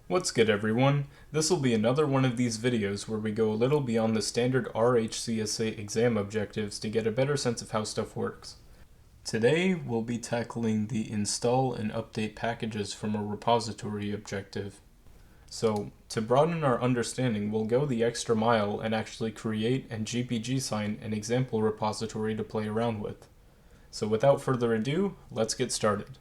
What's good, everyone? This will be another one of these videos where we go a little beyond the standard RHCSA exam objectives to get a better sense of how stuff works. Today, we'll be tackling the install and update packages from a repository objective. So, to broaden our understanding, we'll go the extra mile and actually create and GPG sign an example repository to play around with. So without further ado, let's get started.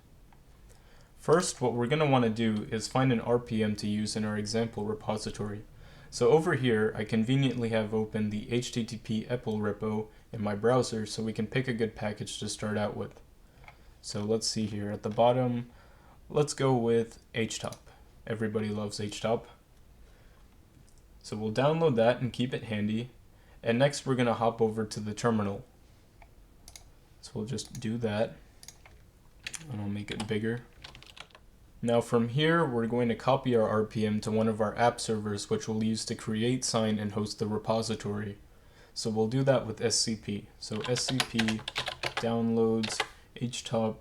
First, what we're going to want to do is find an RPM to use in our example repository. So over here, I conveniently have open the HTTP EPEL repo in my browser so we can pick a good package to start out with. So let's see here at the bottom, let's go with htop. Everybody loves htop. So we'll download that and keep it handy. And next we're going to hop over to the terminal. So we'll just do that, and I'll make it bigger. Now from here, we're going to copy our RPM to one of our app servers, which we'll use to create, sign, and host the repository. So we'll do that with SCP. So SCP downloads htop,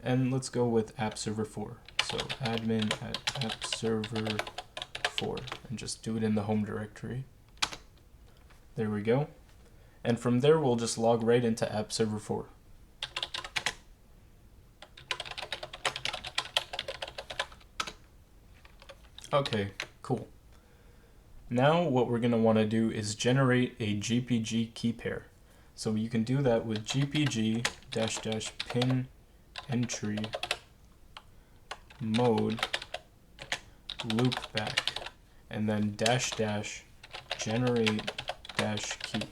and let's go with app server 4. So admin at app server 4, and just do it in the home directory. There we go. And from there, we'll just log right into app server 4. Okay, cool. Now what we're going to want to do is generate a GPG key pair. So you can do that with gpg --pin entry mode loopback and then --generate -key.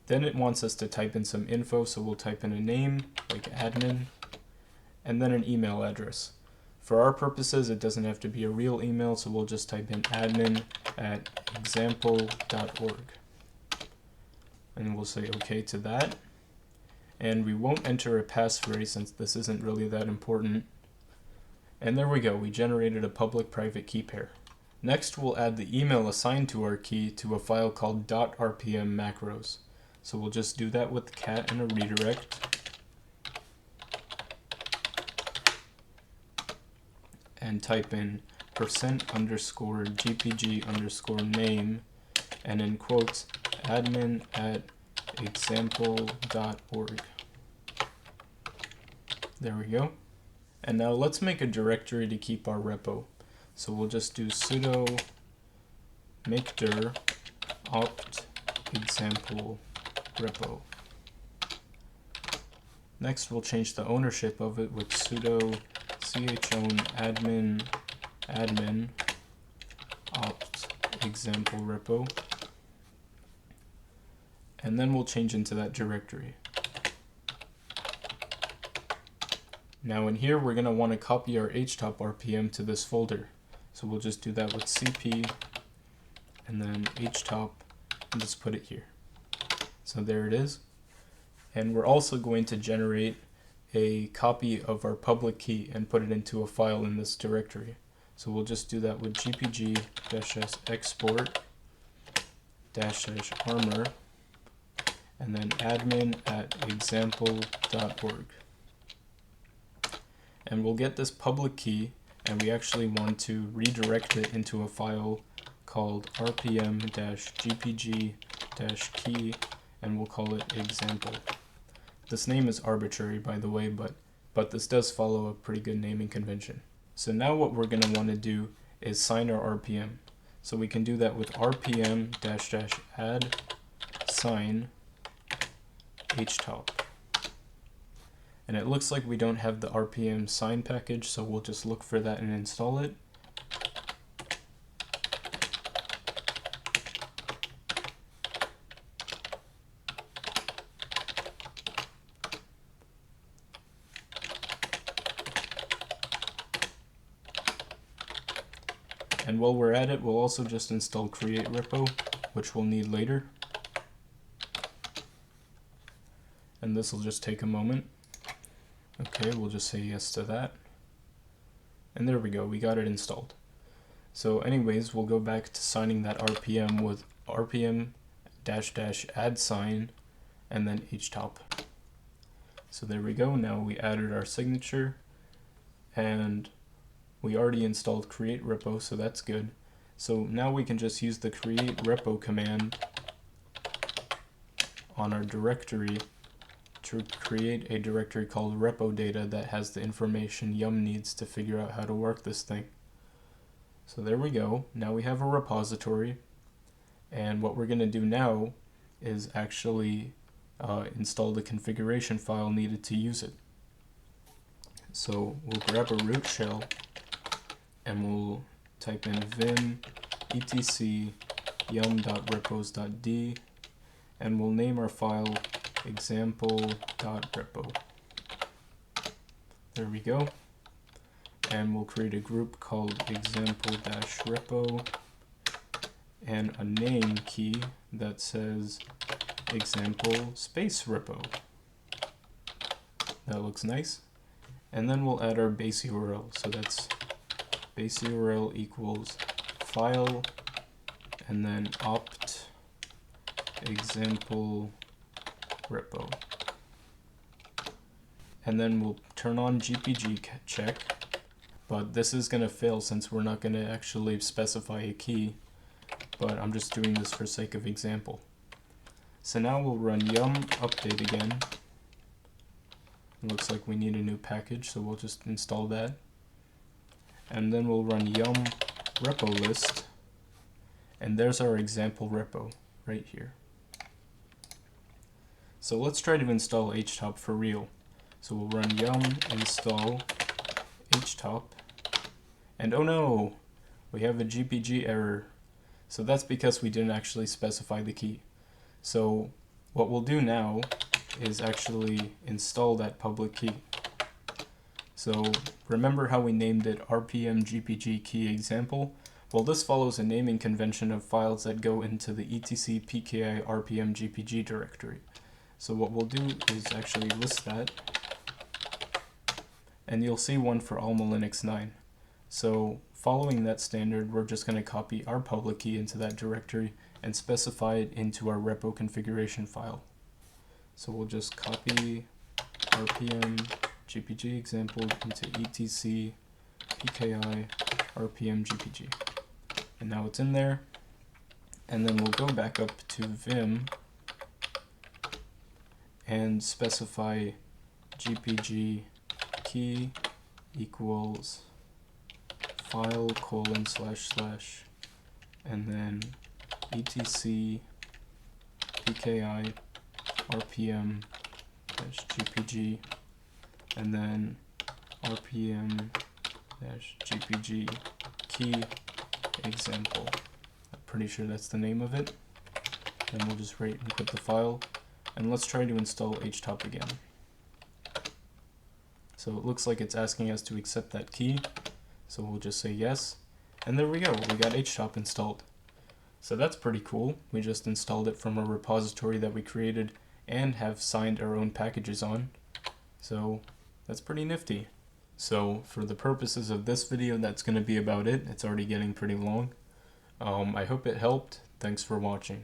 Then it wants us to type in some info, so we'll type in a name like admin and then an email address. For our purposes, it doesn't have to be a real email, so we'll just type in admin@example.org. And we'll say OK to that. And we won't enter a passphrase since this isn't really that important. And there we go, we generated a public-private key pair. Next, we'll add the email assigned to our key to a file called .rpm macros. So we'll just do that with cat and a redirect. And type in %_gpg_name and in quotes admin@example.org. There we go. And now let's make a directory to keep our repo. So we'll just do sudo make_dir opt example repo. Next we'll change the ownership of it with sudo chown admin opt example repo, and then we'll change into that directory. Now in here we're going to want to copy our htop RPM to this folder, so we'll just do that with cp and then htop and just put it here. So there it is. And we're also going to generate a copy of our public key and put it into a file in this directory. So we'll just do that with gpg-export --armor and then admin@example.org. And we'll get this public key, and we actually want to redirect it into a file called rpm-gpg-key, and we'll call it example. This name is arbitrary, by the way, but this does follow a pretty good naming convention. So now what we're going to want to do is sign our RPM. So we can do that with rpm-add sign htop. And it looks like we don't have the RPM sign package, so we'll just look for that and install it. And while we're at it, we'll also just install create repo, which we'll need later. And this will just take a moment. Okay, we'll just say yes to that. And there we go, we got it installed. So anyways, we'll go back to signing that RPM with rpm-add sign and then htop. So there we go, now we added our signature, and We already installed create repo, so that's good. So now we can just use the create repo command on our directory to create a directory called repo data that has the information Yum needs to figure out how to work this thing. So there we go. Now we have a repository, and what we're going to do now is actually install the configuration file needed to use it. So we'll grab a root shell and we'll type in vim etc yum.repos.d, and we'll name our file example.repo. There we go. And we'll create a group called example-repo and a name key that says example space repo. That looks nice. And then we'll add our base URL. So that's base URL equals file and then opt example repo. And then we'll turn on GPG check, but this is going to fail since we're not going to actually specify a key, but I'm just doing this for sake of example. So now we'll run yum update again. It looks like we need a new package, so we'll just install that. And then we'll run yum repo list, and there's our example repo right here. So let's try to install htop for real. So we'll run yum install htop, and oh no, we have a GPG error. So that's because we didn't actually specify the key. So what we'll do now is actually install that public key. So remember how we named it rpm gpg key example? Well, this follows a naming convention of files that go into the etc pki rpm gpg directory. So what we'll do is actually list that, and you'll see one for Alma Linux 9. So following that standard, we're just going to copy our public key into that directory and specify it into our repo configuration file. So we'll just copy rpm gpg example into etc pki rpm gpg, and now it's in there. And then we'll go back up to vim and specify gpg key equals file : / and then etc pki rpm -gpg, and then rpm -gpg key example. I'm pretty sure that's the name of it. Then we'll just write and put the file, and let's try to install htop again. So it looks like it's asking us to accept that key, so we'll just say yes, and there we go, we got htop installed. So that's pretty cool. We just installed it from a repository that we created and have signed our own packages on. So that's pretty nifty. So for the purposes of this video, that's going to be about it. It's already getting pretty long. I hope it helped. Thanks for watching.